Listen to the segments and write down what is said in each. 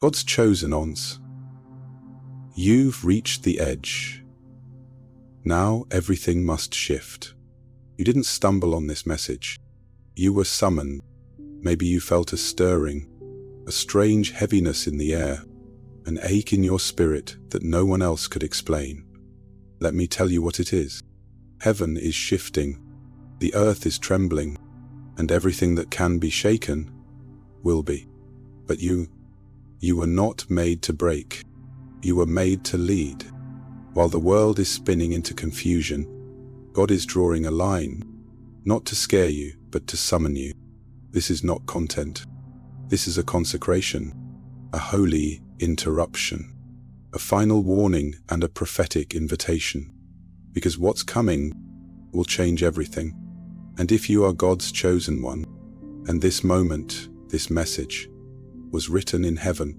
God's chosen ones. You've reached the edge. Now everything must shift. You didn't stumble on this message. You were summoned. Maybe you felt a stirring, a strange heaviness in the air, an ache in your spirit that no one else could explain. Let me tell you what it is. Heaven is shifting, the earth is trembling, and everything that can be shaken will be. But you were not made to break. You were made to lead. While the world is spinning into confusion, God is drawing a line, not to scare you, but to summon you. This is not content. This is a consecration, a holy interruption, a final warning and a prophetic invitation. Because what's coming will change everything. And if you are God's chosen one, and this moment, this message, was written in heaven,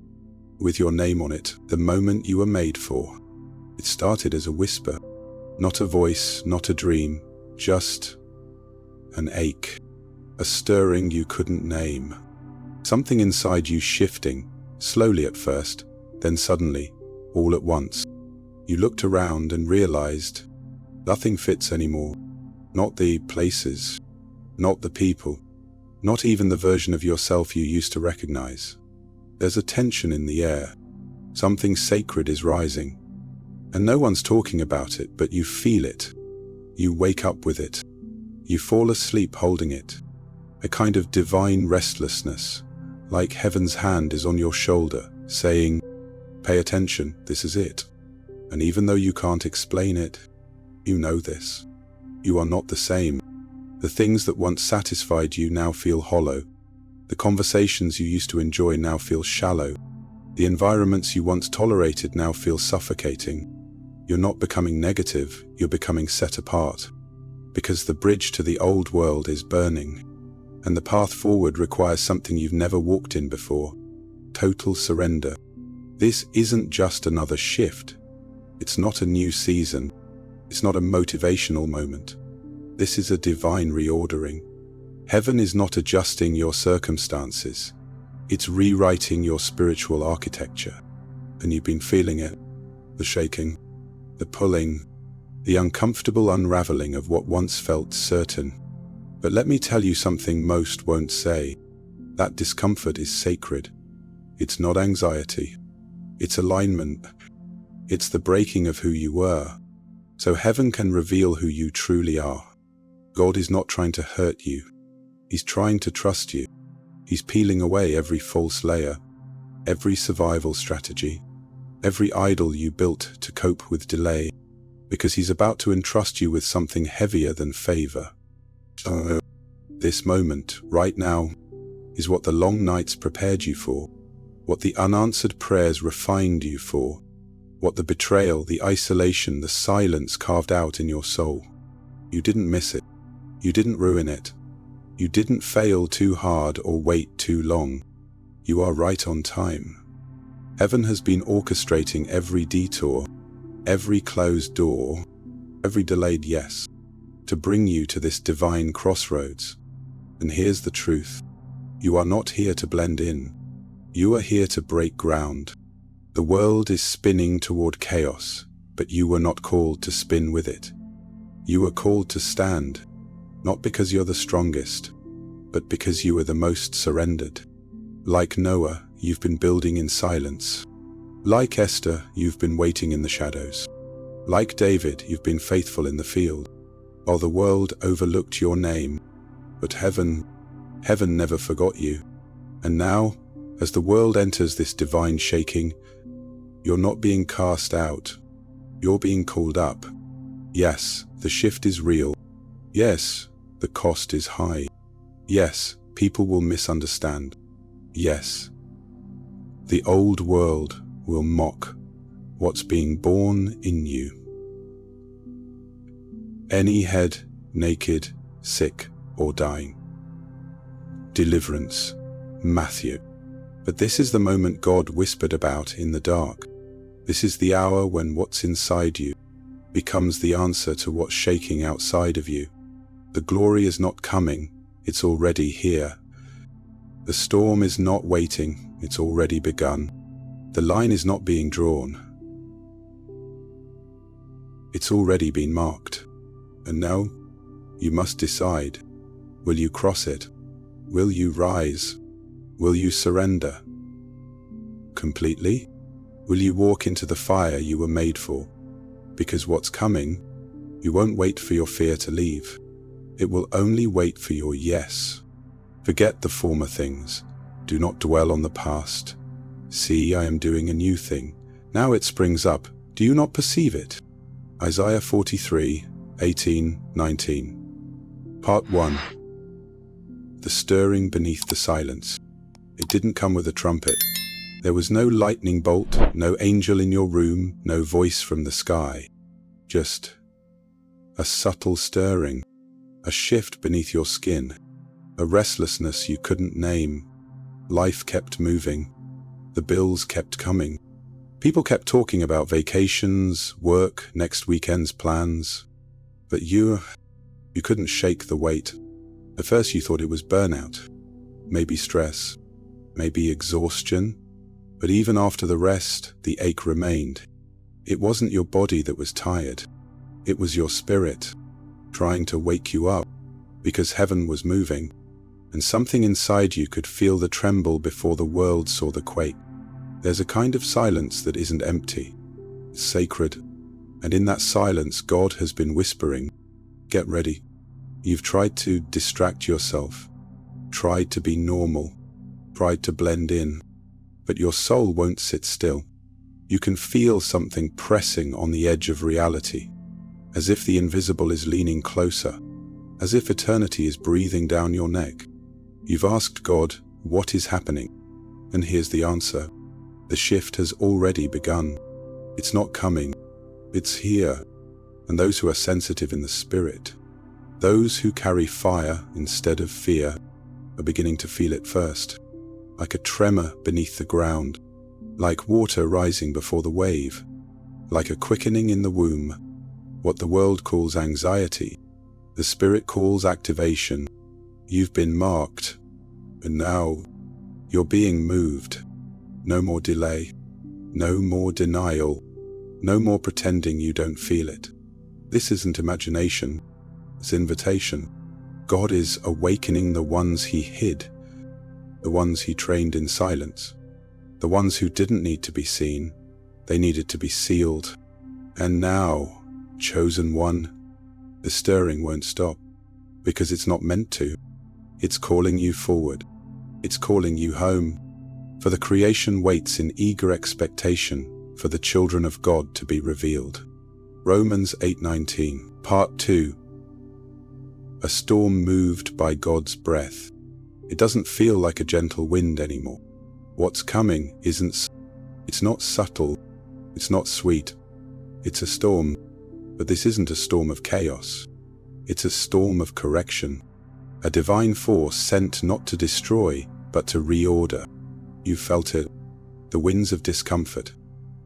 with your name on it, the moment you were made for, it started as a whisper, not a voice, not a dream, just an ache, a stirring you couldn't name. Something inside you shifting, slowly at first, then suddenly, all at once. You looked around and realized nothing fits anymore. Not the places, not the people, not even the version of yourself you used to recognize. There's a tension in the air. Something sacred is rising. And no one's talking about it, but you feel it. You wake up with it. You fall asleep holding it. A kind of divine restlessness, like heaven's hand is on your shoulder, saying, "Pay attention, this is it." And even though you can't explain it, you know this. You are not the same. The things that once satisfied you now feel hollow. The conversations you used to enjoy now feel shallow. The environments you once tolerated now feel suffocating. You're not becoming negative, you're becoming set apart. Because the bridge to the old world is burning. And the path forward requires something you've never walked in before. Total surrender. This isn't just another shift. It's not a new season. It's not a motivational moment. This is a divine reordering. Heaven is not adjusting your circumstances. It's rewriting your spiritual architecture. And you've been feeling it. The shaking, the pulling, the uncomfortable unraveling of what once felt certain. But let me tell you something most won't say. That discomfort is sacred. It's not anxiety. It's alignment. It's the breaking of who you were. So heaven can reveal who you truly are. God is not trying to hurt you. He's trying to trust you. He's peeling away every false layer, every survival strategy, every idol you built to cope with delay, because he's about to entrust you with something heavier than favor. This moment, right now, is what the long nights prepared you for, what the unanswered prayers refined you for, what the betrayal, the isolation, the silence carved out in your soul. You didn't miss it. You didn't ruin it. You didn't fail too hard or wait too long. You are right on time. Heaven has been orchestrating every detour, every closed door, every delayed yes, to bring you to this divine crossroads. And here's the truth. You are not here to blend in. You are here to break ground. The world is spinning toward chaos, but you were not called to spin with it. You were called to stand, not because you're the strongest, but because you are the most surrendered. Like Noah, you've been building in silence. Like Esther, you've been waiting in the shadows. Like David, you've been faithful in the field, while the world overlooked your name. But heaven never forgot you. And now, as the world enters this divine shaking, you're not being cast out. You're being called up. Yes, the shift is real. Yes, the cost is high. Yes, people will misunderstand. Yes, the old world will mock what's being born in you. Any head, naked, sick, or dying. Deliverance, Matthew. But this is the moment God whispered about in the dark. This is the hour when what's inside you becomes the answer to what's shaking outside of you. The glory is not coming, it's already here. The storm is not waiting, it's already begun. The line is not being drawn. It's already been marked. And now, you must decide. Will you cross it? Will you rise? Will you surrender? Completely? Will you walk into the fire you were made for? Because what's coming, you won't wait for your fear to leave. It will only wait for your yes. Forget the former things. Do not dwell on the past. See, I am doing a new thing. Now it springs up. Do you not perceive it? Isaiah 43, 18, 19. Part 1. The stirring beneath the silence. It didn't come with a trumpet. There was no lightning bolt, no angel in your room, no voice from the sky. Just a subtle stirring, a shift beneath your skin, a restlessness you couldn't name. Life kept moving. The bills kept coming. People kept talking about vacations, work, next weekend's plans. But you couldn't shake the weight. At first you thought it was burnout, maybe stress, maybe exhaustion. But even after the rest, the ache remained. It wasn't your body that was tired. It was your spirit, trying to wake you up, because heaven was moving, and something inside you could feel the tremble before the world saw the quake. There's a kind of silence that isn't empty. It's sacred, and in that silence God has been whispering, get ready. You've tried to distract yourself, tried to be normal, tried to blend in, but your soul won't sit still. You can feel something pressing on the edge of reality, as if the invisible is leaning closer, as if eternity is breathing down your neck. You've asked God, what is happening? And here's the answer. The shift has already begun. It's not coming, it's here. And those who are sensitive in the spirit, those who carry fire instead of fear, are beginning to feel it first. Like a tremor beneath the ground, like water rising before the wave, like a quickening in the womb. What the world calls anxiety, the spirit calls activation. You've been marked, and now you're being moved. No more delay, no more denial, no more pretending you don't feel it. This isn't imagination, it's invitation. God is awakening the ones he hid, the ones he trained in silence, the ones who didn't need to be seen, they needed to be sealed. And now, chosen one, the stirring won't stop, because it's not meant to. It's calling you forward. It's calling you home. For the creation waits in eager expectation for the children of God to be revealed. Romans 8:19, Part 2. A storm moved by God's breath. It doesn't feel like a gentle wind anymore. What's coming it's not subtle, it's not sweet. It's a storm, but this isn't a storm of chaos. It's a storm of correction. A divine force sent not to destroy, but to reorder. You felt it. The winds of discomfort,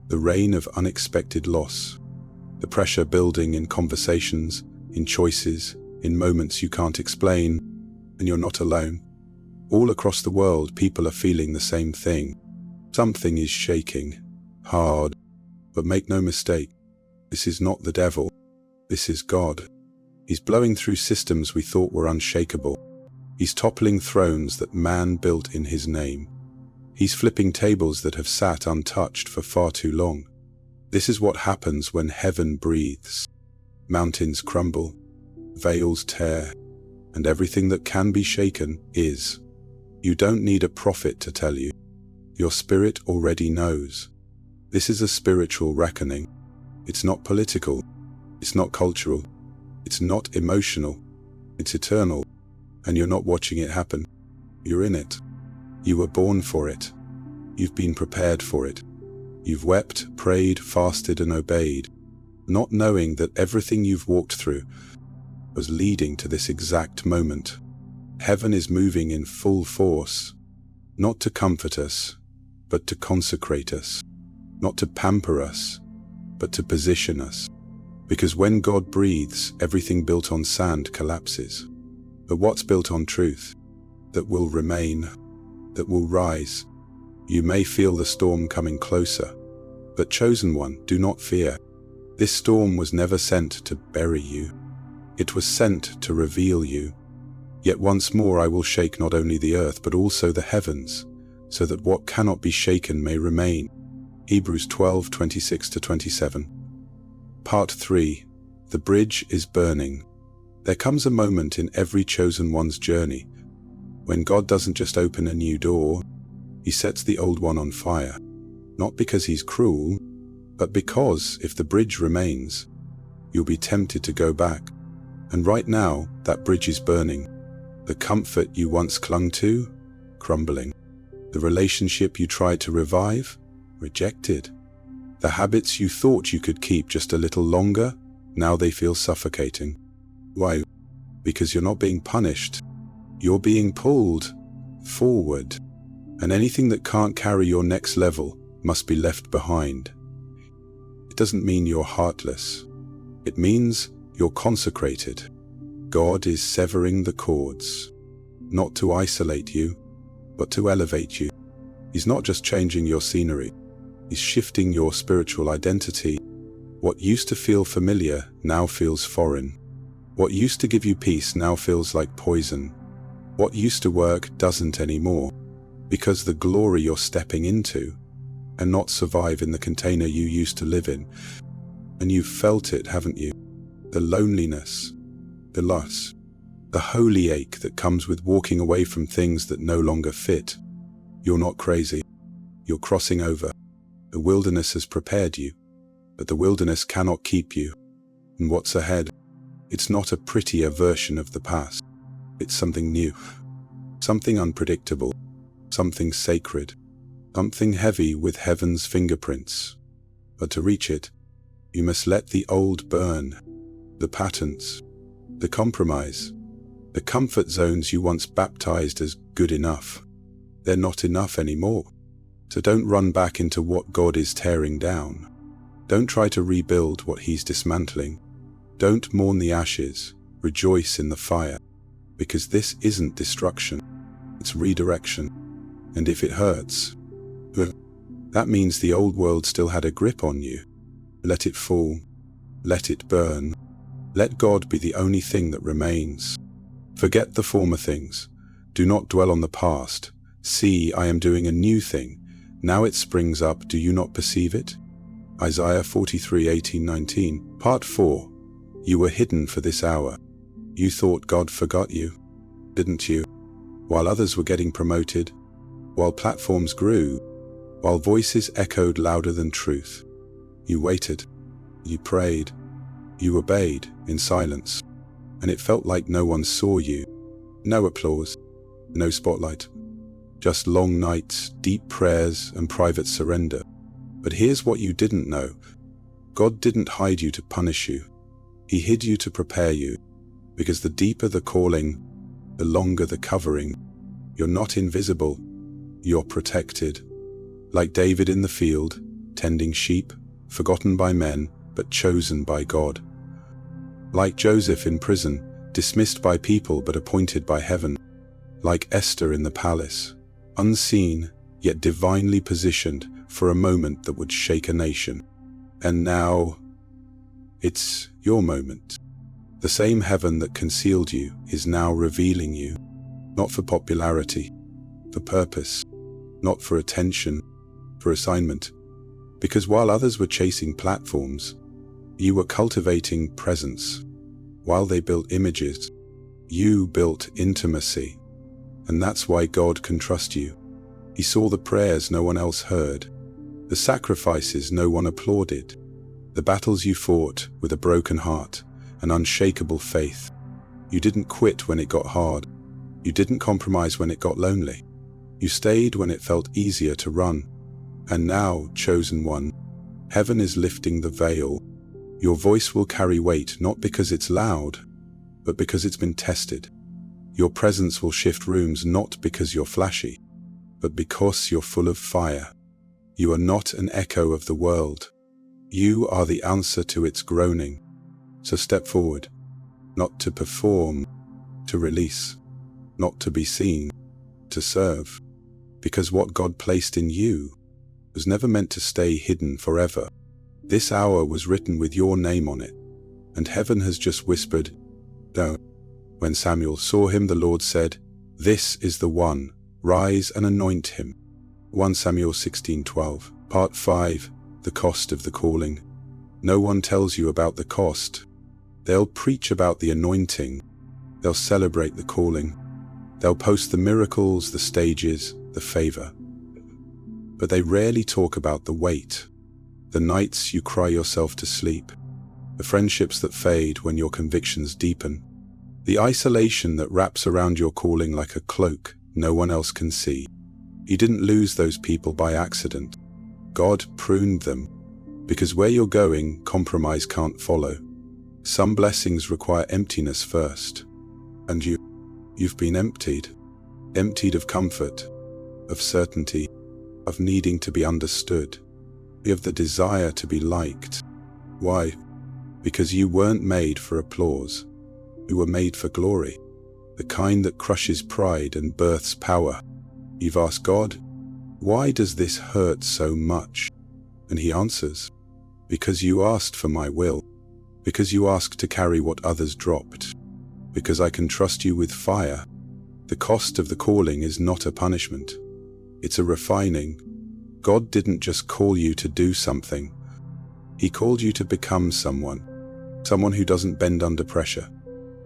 the rain of unexpected loss, the pressure building in conversations, in choices, in moments you can't explain, and you're not alone. All across the world, people are feeling the same thing. Something is shaking, hard, but make no mistake, this is not the devil, this is God. He's blowing through systems we thought were unshakable. He's toppling thrones that man built in his name. He's flipping tables that have sat untouched for far too long. This is what happens when heaven breathes. Mountains crumble, veils tear, and everything that can be shaken is. You don't need a prophet to tell you. Your spirit already knows. This is a spiritual reckoning. It's not political. It's not cultural. It's not emotional. It's eternal. And you're not watching it happen. You're in it. You were born for it. You've been prepared for it. You've wept, prayed, fasted, and obeyed, not knowing that everything you've walked through was leading to this exact moment. Heaven is moving in full force, not to comfort us, but to consecrate us, not to pamper us, but to position us. Because when God breathes, everything built on sand collapses. But what's built on truth, that will remain, that will rise, You may feel the storm coming closer, but chosen one, do not fear. This storm was never sent to bury you. It was sent to reveal you. Yet once more I will shake not only the earth but also the heavens, so that what cannot be shaken may remain. Hebrews 12:26-27. Part 3. The bridge is burning. There comes a moment in every chosen one's journey when God doesn't just open a new door, He sets the old one on fire. Not because He's cruel, but because if the bridge remains, you'll be tempted to go back. And right now, that bridge is burning. The comfort you once clung to, crumbling. The relationship you tried to revive, rejected. The habits you thought you could keep just a little longer, now they feel suffocating. Why? Because you're not being punished. You're being pulled forward. And anything that can't carry your next level must be left behind. It doesn't mean you're heartless. It means you're consecrated. God is severing the cords, not to isolate you, but to elevate you. He's not just changing your scenery. He's shifting your spiritual identity. What used to feel familiar now feels foreign. What used to give you peace now feels like poison. What used to work doesn't anymore, because the glory you're stepping into and not survive in the container you used to live in. And you've felt it, haven't you? The loneliness, the loss, the holy ache that comes with walking away from things that no longer fit. You're not crazy. You're crossing over. The wilderness has prepared you, but the wilderness cannot keep you. And what's ahead? It's not a prettier version of the past. It's something new, something unpredictable, something sacred, something heavy with heaven's fingerprints. But to reach it, you must let the old burn, the patterns, the compromise, the comfort zones you once baptized as good enough. They're not enough anymore. So don't run back into what God is tearing down. Don't try to rebuild what He's dismantling. Don't mourn the ashes, rejoice in the fire, because this isn't destruction, it's redirection. And if it hurts, that means the old world still had a grip on you. Let it fall, let it burn. Let God be the only thing that remains. Forget the former things. Do not dwell on the past. See, I am doing a new thing. Now it springs up, do you not perceive it? Isaiah 43:18-19. Part 4. You were hidden for this hour. You thought God forgot you, didn't you? While others were getting promoted, while platforms grew, while voices echoed louder than truth. You waited, you prayed, you obeyed in silence, and it felt like no one saw you. No applause, no spotlight, just long nights, deep prayers, and private surrender. But here's what you didn't know. God didn't hide you to punish you. He hid you to prepare you, because the deeper the calling, the longer the covering. You're not invisible, you're protected. Like David in the field, tending sheep, forgotten by men, but chosen by God. Like Joseph in prison, dismissed by people but appointed by heaven. Like Esther in the palace, unseen yet divinely positioned for a moment that would shake a nation. And now, it's your moment. The same heaven that concealed you is now revealing you, not for popularity, for purpose, not for attention, for assignment. Because while others were chasing platforms, you were cultivating presence. While they built images, you built intimacy. And that's why God can trust you. He saw the prayers no one else heard, the sacrifices no one applauded, the battles you fought with a broken heart, an unshakable faith. You didn't quit when it got hard. You didn't compromise when it got lonely. You stayed when it felt easier to run. And now, chosen one, heaven is lifting the veil. Your voice will carry weight not because it's loud, but because it's been tested. Your presence will shift rooms not because you're flashy, but because you're full of fire. You are not an echo of the world. You are the answer to its groaning. So step forward, not to perform, to release, not to be seen, to serve. because what God placed in you was never meant to stay hidden forever. This hour was written with your name on it, and heaven has just whispered, "No." When Samuel saw him, the Lord said, "This is the one, rise and anoint him." 1 Samuel 16:12. Part 5. The cost of the calling. No one tells you about the cost. They'll preach about the anointing. They'll celebrate the calling. They'll post the miracles, the stages, the favor. But they rarely talk about the weight, the nights you cry yourself to sleep, the friendships that fade when your convictions deepen, the isolation that wraps around your calling like a cloak no one else can see. You didn't lose those people by accident. God pruned them, because where you're going, compromise can't follow. Some blessings require emptiness first. And you've been emptied of comfort, of certainty, of needing to be understood, of the desire to be liked. Why? Because you weren't made for applause. You were made for glory, the kind that crushes pride and births power. You've asked God, "Why does this hurt so much?" And He answers, "Because you asked for my will, because you asked to carry what others dropped, because I can trust you with fire." The cost of the calling is not a punishment. It's a refining. God didn't just call you to do something. He called you to become someone who doesn't bend under pressure,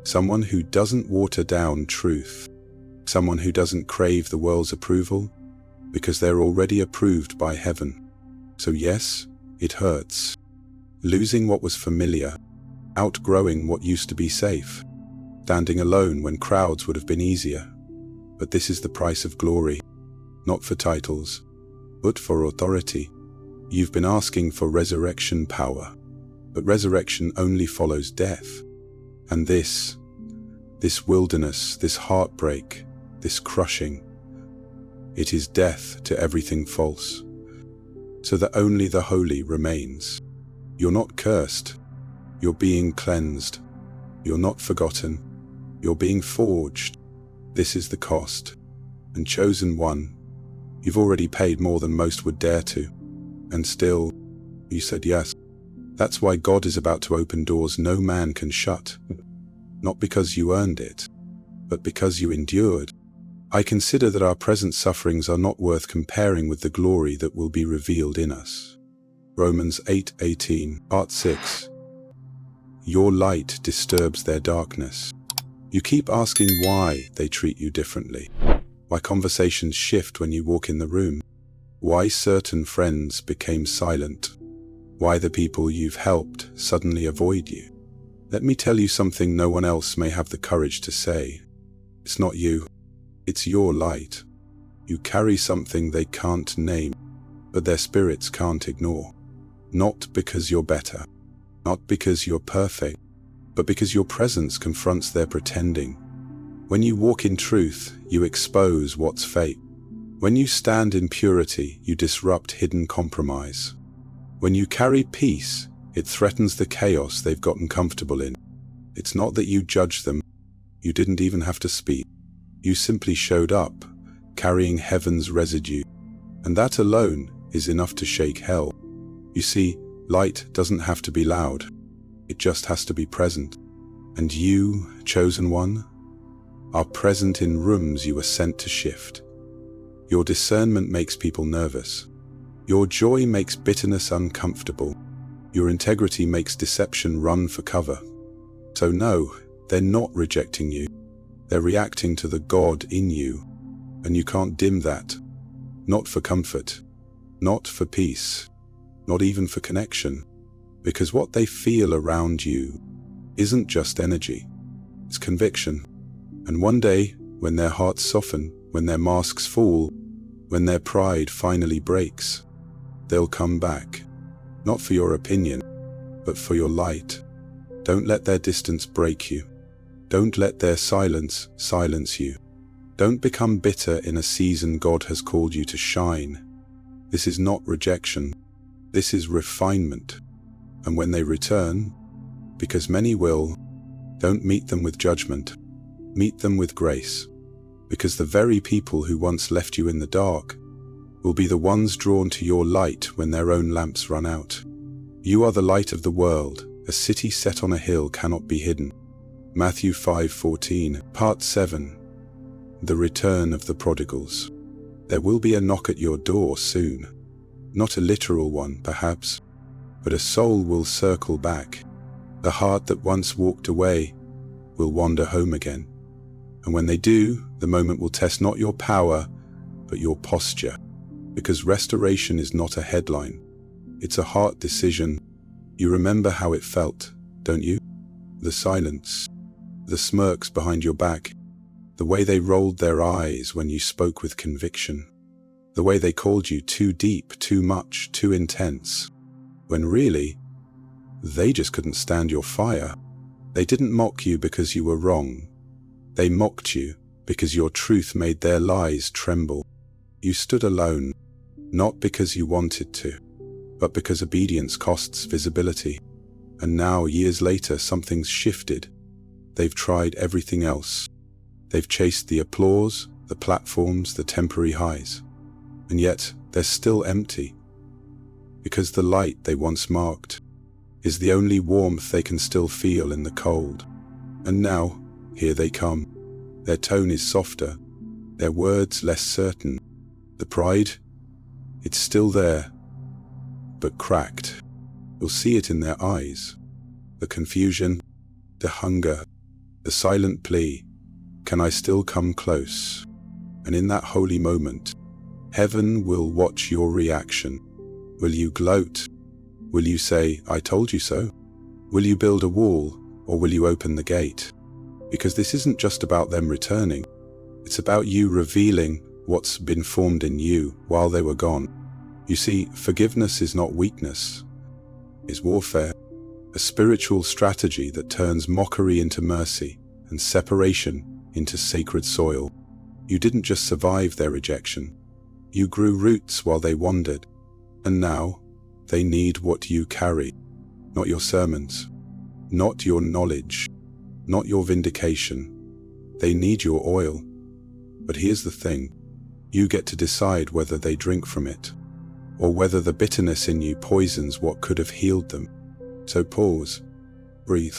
someone who doesn't water down truth, someone who doesn't crave the world's approval, because they're already approved by heaven. So yes, it hurts. Losing what was familiar, outgrowing what used to be safe, standing alone when crowds would have been easier. But this is the price of glory, not for titles, but for authority. You've been asking for resurrection power, but resurrection only follows death. And this wilderness, this heartbreak, this crushing, it is death to everything false, so that only the holy remains. You're not cursed, you're being cleansed. You're not forgotten, you're being forged. This is the cost. And chosen one, you've already paid more than most would dare to. And still, you said yes. That's why God is about to open doors no man can shut. Not because you earned it, but because you endured. I consider that our present sufferings are not worth comparing with the glory that will be revealed in us. Romans 8:18, Part 6. Your light disturbs their darkness. You keep asking why they treat you differently, why conversations shift when you walk in the room, why certain friends became silent, why the people you've helped suddenly avoid you. Let me tell you something no one else may have the courage to say. It's not you, it's your light. You carry something they can't name, but their spirits can't ignore. Not because you're better, not because you're perfect, but because your presence confronts their pretending. When you walk in truth, you expose what's fake. When you stand in purity, you disrupt hidden compromise. When you carry peace, it threatens the chaos they've gotten comfortable in. It's not that you judge them. You didn't even have to speak. You simply showed up, carrying heaven's residue. And that alone is enough to shake hell. You see, light doesn't have to be loud. It just has to be present. And you, chosen one, are present in rooms you were sent to shift. Your discernment makes people nervous. Your joy makes bitterness uncomfortable. Your integrity makes deception run for cover. So no, they're not rejecting you. They're reacting to the God in you. And you can't dim that. Not for comfort. Not for peace. Not even for connection. Because what they feel around you isn't just energy. It's conviction. And one day, when their hearts soften, when their masks fall, when their pride finally breaks, they'll come back. Not for your opinion, but for your light. Don't let their distance break you. Don't let their silence you. Don't become bitter in a season God has called you to shine. This is not rejection. This is refinement. And when they return, because many will, don't meet them with judgment. Meet them with grace. because the very people who once left you in the dark will be the ones drawn to your light when their own lamps run out. You are the light of the world. A city set on a hill cannot be hidden. Matthew 5:14, Part 7. The Return of the Prodigals. There will be a knock at your door soon. Not a literal one, perhaps, but a soul will circle back. The heart that once walked away will wander home again. And when they do, the moment will test not your power, but your posture. Because restoration is not a headline. It's a heart decision. You remember how it felt, don't you? The silence, the smirks behind your back, the way they rolled their eyes when you spoke with conviction, the way they called you too deep, too much, too intense, when really, they just couldn't stand your fire. They didn't mock you because you were wrong. They mocked you because your truth made their lies tremble. You stood alone, not because you wanted to, but because obedience costs visibility. And now, years later, something's shifted. They've tried everything else. They've chased the applause, the platforms, the temporary highs. And yet, they're still empty. Because the light they once marked is the only warmth they can still feel in the cold. And now, here they come. Their tone is softer, their words less certain. The pride, it's still there, but cracked. You'll see it in their eyes. The confusion, the hunger, the silent plea, can I still come close? And in that holy moment, heaven will watch your reaction. Will you gloat? Will you say, I told you so? Will you build a wall, or will you open the gate? Because this isn't just about them returning. It's about you revealing what's been formed in you while they were gone. You see, forgiveness is not weakness. It's warfare, a spiritual strategy that turns mockery into mercy and separation into sacred soil. You didn't just survive their rejection. You grew roots while they wandered. And now, they need what you carry. Not your sermons, not your knowledge, not your vindication. They need your oil. But here's the thing. You get to decide whether they drink from it, or whether the bitterness in you poisons what could have healed them. So pause, breathe,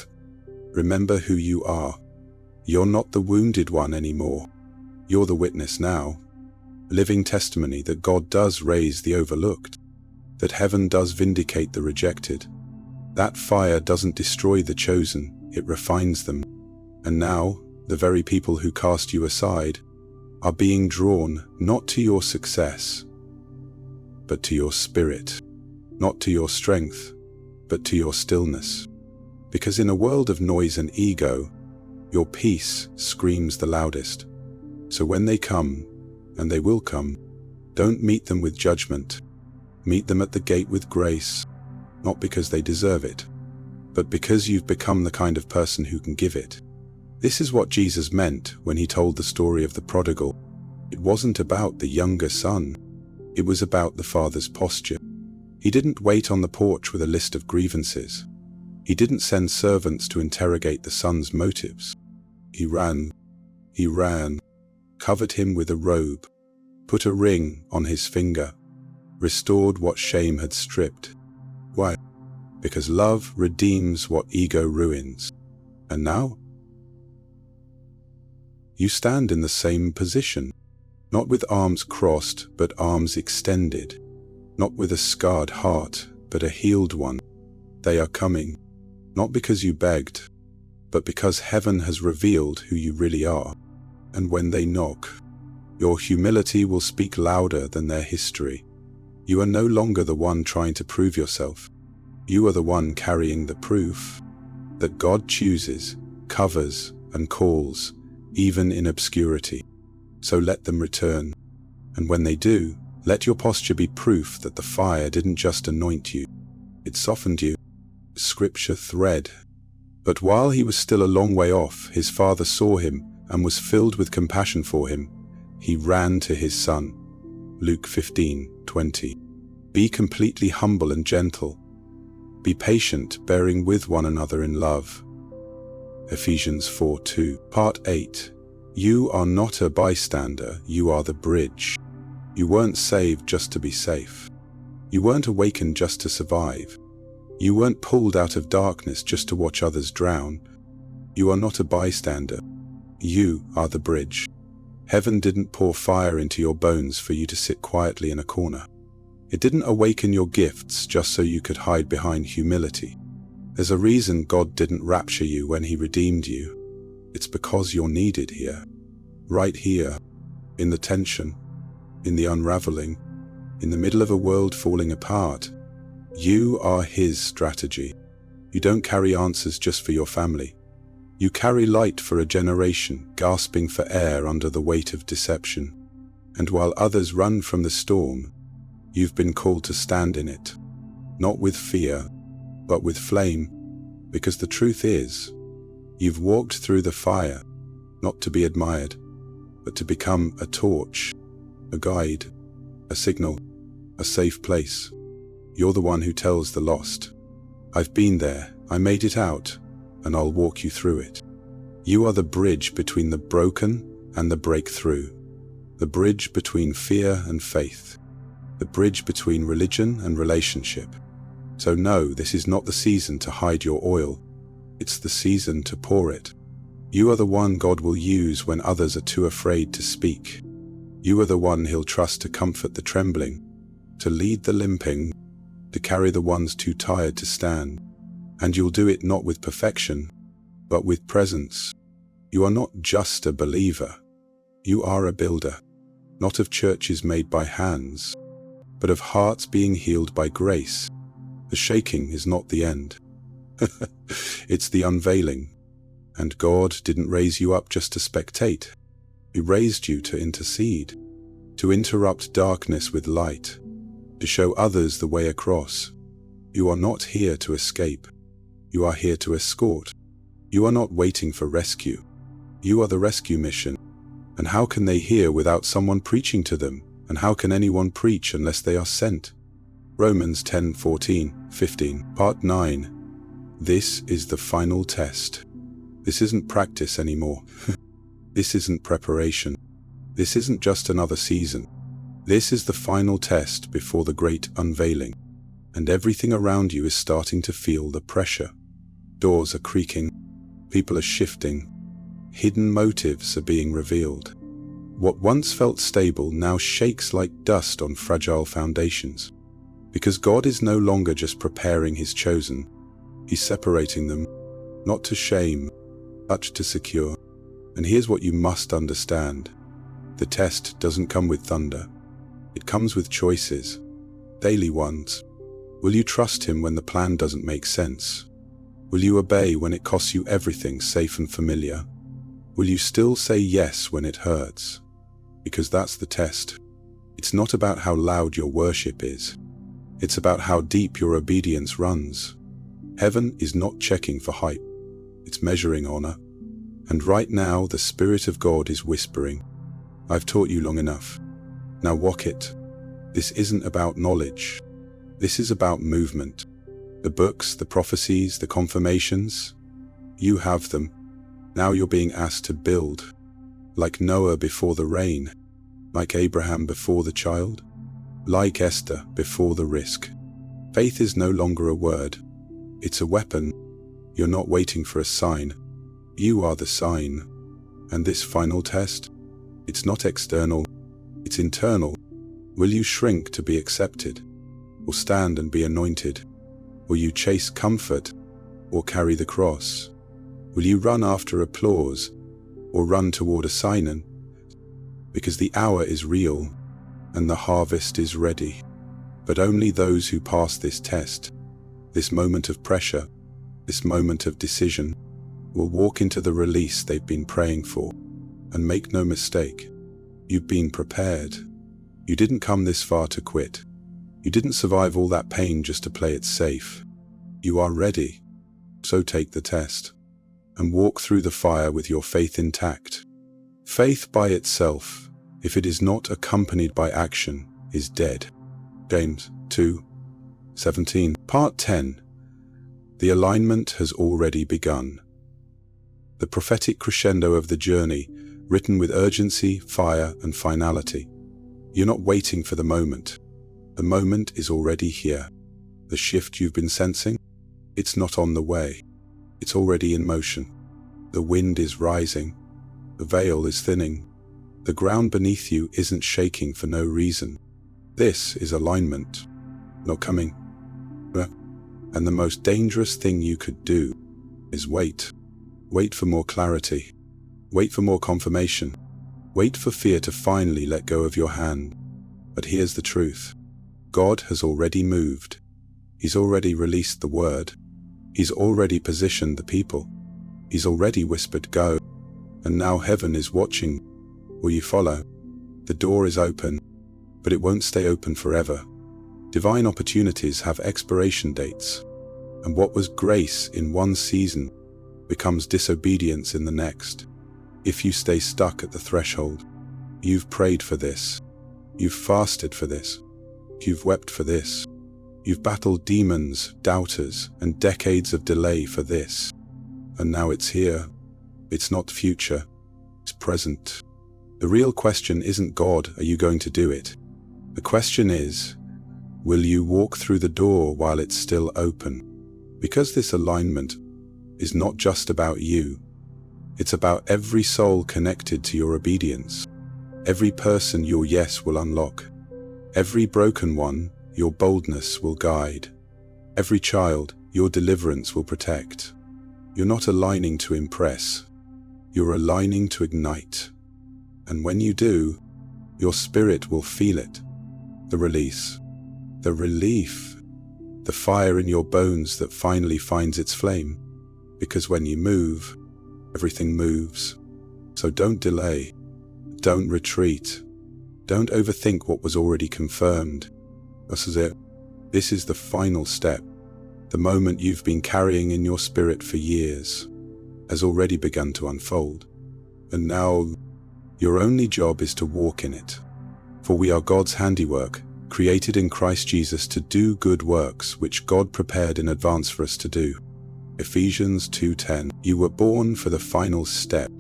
remember who you are. You're not the wounded one anymore. You're the witness now, living testimony that God does raise the overlooked, that heaven does vindicate the rejected. That fire doesn't destroy the chosen, it refines them. And now, the very people who cast you aside are being drawn not to your success, but to your spirit, not to your strength, but to your stillness. Because in a world of noise and ego, your peace screams the loudest. So when they come, and they will come, don't meet them with judgment. Meet them at the gate with grace, not because they deserve it, but because you've become the kind of person who can give it. This is what Jesus meant when he told the story of the prodigal. It wasn't about the younger son. It was about the father's posture. He didn't wait on the porch with a list of grievances. He didn't send servants to interrogate the son's motives. He ran, covered him with a robe, put a ring on his finger, restored what shame had stripped. Why? Because love redeems what ego ruins. And now? You stand in the same position, not with arms crossed, but arms extended, not with a scarred heart, but a healed one. They are coming, not because you begged, but because heaven has revealed who you really are. And when they knock, your humility will speak louder than their history. You are no longer the one trying to prove yourself. You are the one carrying the proof that God chooses, covers, and calls, even in obscurity. So let them return. And when they do, let your posture be proof that the fire didn't just anoint you, it softened you. Scripture thread. But while he was still a long way off, his father saw him and was filled with compassion for him. He ran to his son. Luke 15:20. Be completely humble and gentle. Be patient, bearing with one another in love. Ephesians 4:2. Part 8. You are not a bystander, you are the bridge. You weren't saved just to be safe. You weren't awakened just to survive. You weren't pulled out of darkness just to watch others drown. You are not a bystander. You are the bridge. Heaven didn't pour fire into your bones for you to sit quietly in a corner. It didn't awaken your gifts just so you could hide behind humility. There's a reason God didn't rapture you when He redeemed you. It's because you're needed here. Right here. In the tension. In the unraveling. In the middle of a world falling apart. You are His strategy. You don't carry answers just for your family. You carry light for a generation, gasping for air under the weight of deception. And while others run from the storm, you've been called to stand in it. Not with fear, but with flame. Because the truth is, you've walked through the fire, not to be admired, but to become a torch, a guide, a signal, a safe place. You're the one who tells the lost, I've been there, I made it out, and I'll walk you through it. You are the bridge between the broken and the breakthrough. The bridge between fear and faith. The bridge between religion and relationship. So no, this is not the season to hide your oil. It's the season to pour it. You are the one God will use when others are too afraid to speak. You are the one He'll trust to comfort the trembling, to lead the limping, to carry the ones too tired to stand. And you'll do it not with perfection, but with presence. You are not just a believer. You are a builder, not of churches made by hands, but of hearts being healed by grace. The shaking is not the end. It's the unveiling. And God didn't raise you up just to spectate. He raised you to intercede, to interrupt darkness with light, to show others the way across. You are not here to escape. You are here to escort. You are not waiting for rescue. You are the rescue mission. And how can they hear without someone preaching to them? And how can anyone preach unless they are sent? Romans 10:14-15, Part 9. This is the final test. This isn't practice anymore. This isn't preparation. This isn't just another season. This is the final test before the great unveiling. And everything around you is starting to feel the pressure. Doors are creaking. People are shifting. Hidden motives are being revealed. What once felt stable now shakes like dust on fragile foundations. Because God is no longer just preparing His chosen. He's separating them, not to shame, but to secure. And here's what you must understand. The test doesn't come with thunder. It comes with choices, daily ones. Will you trust Him when the plan doesn't make sense? Will you obey when it costs you everything safe and familiar? Will you still say yes when it hurts? Because that's the test. It's not about how loud your worship is. It's about how deep your obedience runs. Heaven is not checking for hype. It's measuring honor. And right now, the Spirit of God is whispering, I've taught you long enough. Now walk it. This isn't about knowledge. This is about movement. The books, the prophecies, the confirmations, you have them. Now you're being asked to build. Like Noah before the rain. Like Abraham before the child. Like Esther before the risk. Faith is no longer a word. It's a weapon. You're not waiting for a sign. You are the sign. And this final test, it's not external, it's internal. Will you shrink to be accepted? Or stand and be anointed? Will you chase comfort or carry the cross? Will you run after applause or run toward a sign-in? Because the hour is real and the harvest is ready. But only those who pass this test, this moment of pressure, this moment of decision, will walk into the release they've been praying for. And make no mistake, you've been prepared. You didn't come this far to quit. You didn't survive all that pain just to play it safe. You are ready. So take the test and walk through the fire with your faith intact. Faith by itself, if it is not accompanied by action, is dead. James 2:17. Part 10. The alignment has already begun. The prophetic crescendo of the journey written with urgency, fire, and finality. You're not waiting for the moment. The moment is already here. The shift you've been sensing, it's not on the way. It's already in motion. The wind is rising. The veil is thinning. The ground beneath you isn't shaking for no reason. This is alignment, not coming. And the most dangerous thing you could do is wait. Wait for more clarity. Wait for more confirmation. Wait for fear to finally let go of your hand. But here's the truth. God has already moved. He's already released the word. He's already positioned the people. He's already whispered go. And now heaven is watching. Will you follow? The door is open, but it won't stay open forever. Divine opportunities have expiration dates, and what was grace in one season becomes disobedience in the next. If you stay stuck at the threshold, you've prayed for this, you've fasted for this, you've wept for this, you've battled demons, doubters, and decades of delay for this, and now it's here. It's not future, it's present. The real question isn't, God, are you going to do it? The question is, will you walk through the door while it's still open? Because this alignment is not just about you. It's about every soul connected to your obedience. Every person your yes will unlock. Every broken one, your boldness will guide. Every child, your deliverance will protect. You're not aligning to impress. You're aligning to ignite. And when you do, your spirit will feel it. The release. The relief, the fire in your bones that finally finds its flame. Because when you move, everything moves. So don't delay, don't retreat, don't overthink what was already confirmed. This is it. This is the final step. The moment you've been carrying in your spirit for years has already begun to unfold. And now, your only job is to walk in it. For we are God's handiwork, created in Christ Jesus to do good works which God prepared in advance for us to do. Ephesians 2:10. You were born for the final step.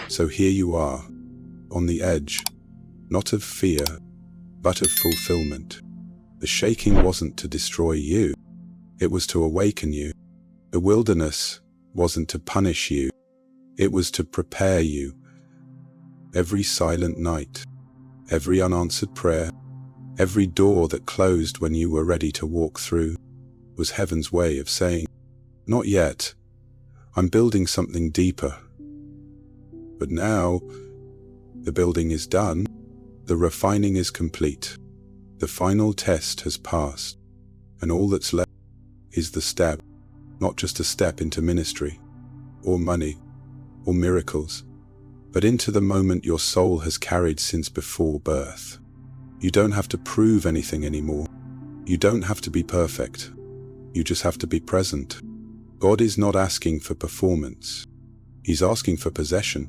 So here you are, on the edge, not of fear, but of fulfillment. The shaking wasn't to destroy you. It was to awaken you. The wilderness wasn't to punish you. It was to prepare you. Every silent night, every unanswered prayer, every door that closed when you were ready to walk through was heaven's way of saying, not yet, I'm building something deeper. But now, the building is done, the refining is complete, the final test has passed, and all that's left is the step, not just a step into ministry, or money, or miracles, but into the moment your soul has carried since before birth. You don't have to prove anything anymore. You don't have to be perfect. You just have to be present. God is not asking for performance. He's asking for possession.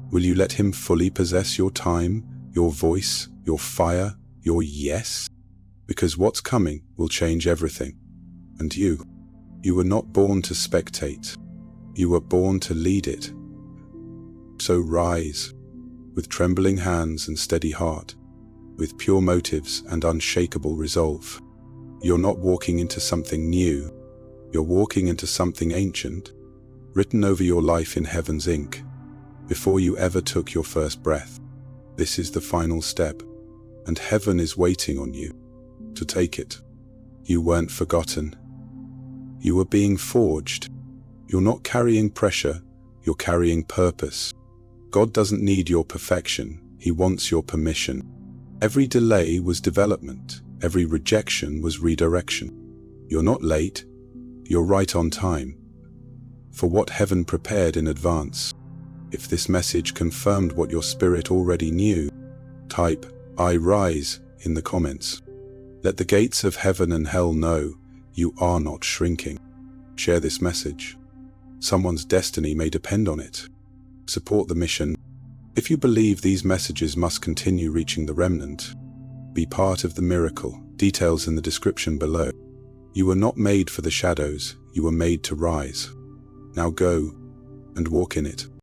Will you let him fully possess your time, your voice, your fire, your yes? Because what's coming will change everything. And you were not born to spectate. You were born to lead it. So rise, with trembling hands and steady heart, with pure motives and unshakable resolve. You're not walking into something new. You're walking into something ancient, written over your life in heaven's ink, before you ever took your first breath. This is the final step, and heaven is waiting on you to take it. You weren't forgotten. You were being forged. You're not carrying pressure, you're carrying purpose. God doesn't need your perfection, he wants your permission. Every delay was development. Every rejection was redirection. You're not late. You're right on time. For what heaven prepared in advance. If this message confirmed what your spirit already knew, type "I rise" in the comments. Let the gates of heaven and hell know you are not shrinking. Share this message. Someone's destiny may depend on it. Support the mission. If you believe these messages must continue reaching the remnant, be part of the miracle. Details in the description below. You were not made for the shadows, you were made to rise. Now go and walk in it.